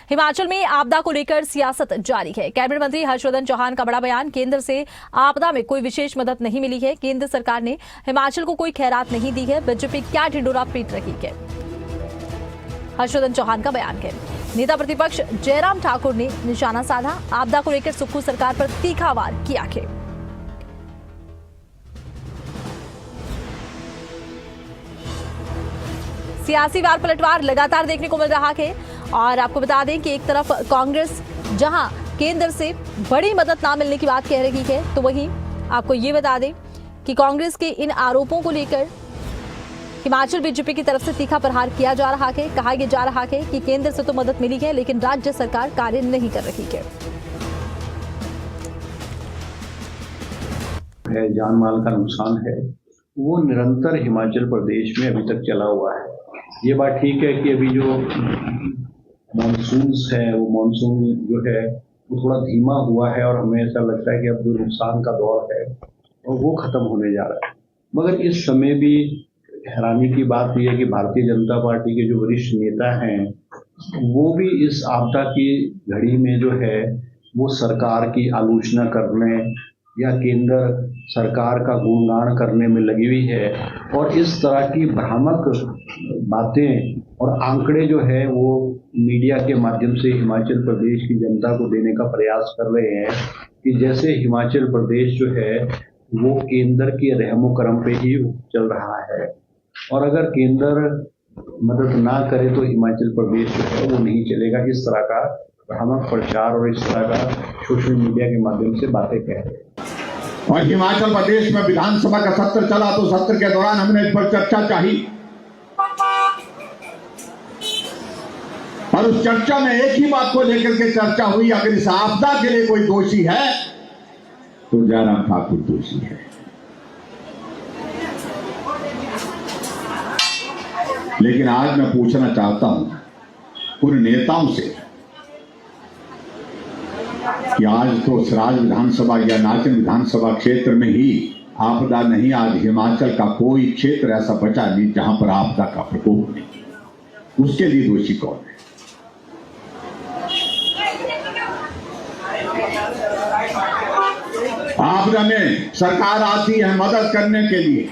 हिमाचल में आपदा को लेकर सियासत जारी है। कैबिनेट मंत्री हर्षवर्धन चौहान का बड़ा बयान, केंद्र से आपदा में कोई विशेष मदद नहीं मिली है। केंद्र सरकार ने हिमाचल को कोई खैरात नहीं दी है। बीजेपी क्या ढिंडोरा पीट रही है। हर्षवर्धन चौहान का बयान है। नेता प्रतिपक्ष जयराम ठाकुर ने निशाना साधा। आपदा को लेकर सुक्खू सरकार पर तीखा वार किया है। सियासी वार पलटवार लगातार देखने को मिल रहा है और आपको बता दें कि एक तरफ कांग्रेस जहां केंद्र से बड़ी मदद ना मिलने की बात कह रही है, तो वहीं आपको ये बता दें कि कांग्रेस के इन आरोपों को लेकर हिमाचल बीजेपी की तरफ से तीखा प्रहार किया जा रहा है। कहा यह जा रहा है कि केंद्र से तो मदद मिली है, लेकिन राज्य सरकार कार्य नहीं कर रही है। जान माल का नुकसान है, वो निरंतर हिमाचल प्रदेश में अभी तक चला हुआ है। ये बात ठीक है कि अभी जो मानसून है, वो मानसून जो है वो थोड़ा धीमा हुआ है और हमें ऐसा लगता है कि अब जो नुकसान का दौर है और वो खत्म होने जा रहा है। मगर इस समय भी हैरानी की बात यह है कि भारतीय जनता पार्टी के जो वरिष्ठ नेता हैं वो भी इस आपदा की घड़ी में जो है वो सरकार की आलोचना करने या केंद्र सरकार का गुणगान करने में लगी हुई है और इस तरह की भ्रामक बातें और आंकड़े जो है वो मीडिया के माध्यम से हिमाचल प्रदेश की जनता को देने का प्रयास कर रहे हैं कि जैसे हिमाचल प्रदेश जो है वो केंद्र के रहमो करम पे ही चल रहा है और अगर केंद्र मदद ना करे तो हिमाचल प्रदेश जो है वो नहीं चलेगा। इस तरह का भ्रामक प्रचार और इस तरह का सोशल मीडिया के माध्यम से बातें कह रहे हैं। और हिमाचल प्रदेश में विधानसभा का सत्र चला तो सत्र के दौरान हमने इस पर चर्चा चाहिए और उस चर्चा में एक ही बात को लेकर के चर्चा हुई, अगर इस आपदा के लिए कोई दोषी है तो जयराम ठाकुर दोषी है। लेकिन आज मैं पूछना चाहता हूं उन नेताओं से कि आज तो सराज विधानसभा या नाचन विधानसभा क्षेत्र में ही आपदा नहीं, आज हिमाचल का कोई क्षेत्र ऐसा बचा नहीं जहां पर आपदा का प्रकोप नहीं। उसके लिए दोषी कौन है? आपदा में सरकार आती है मदद करने के लिए,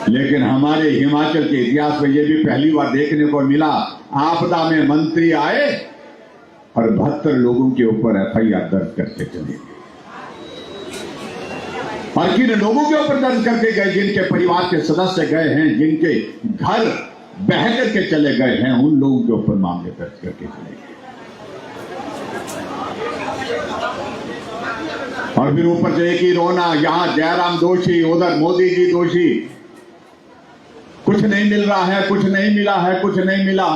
लेकिन हमारे हिमाचल के इतिहास में यह भी पहली बार देखने को मिला, आपदा में मंत्री आए और 72 लोगों के ऊपर एफआईआर दर्ज करके चले गए। और किन लोगों के ऊपर दर्ज करके गए? जिनके परिवार के सदस्य गए हैं, जिनके घर बह करके चले गए हैं, उन लोगों के ऊपर मामले दर्ज करके चले गए। और फिर ऊपर से एक ही रोना, यहां जयराम दोषी, उधर मोदी जी दोषी, कुछ नहीं मिल रहा है, कुछ नहीं मिला है, कुछ नहीं मिला।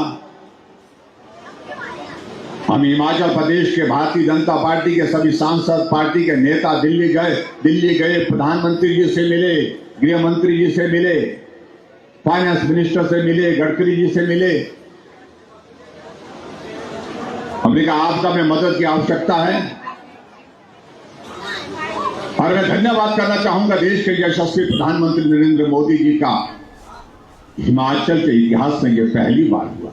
हम हिमाचल प्रदेश के भारतीय जनता पार्टी के सभी सांसद, पार्टी के नेता दिल्ली गए, प्रधानमंत्री जी से मिले, गृह मंत्री जी से मिले, फाइनेंस मिनिस्टर से मिले, गडकरी जी से मिले। हमने कहा आपदा में मदद की आवश्यकता है और मैं धन्यवाद करना चाहूंगा देश के यशस्वी प्रधानमंत्री नरेंद्र मोदी जी का। हिमाचल के इतिहास में यह पहली बार हुआ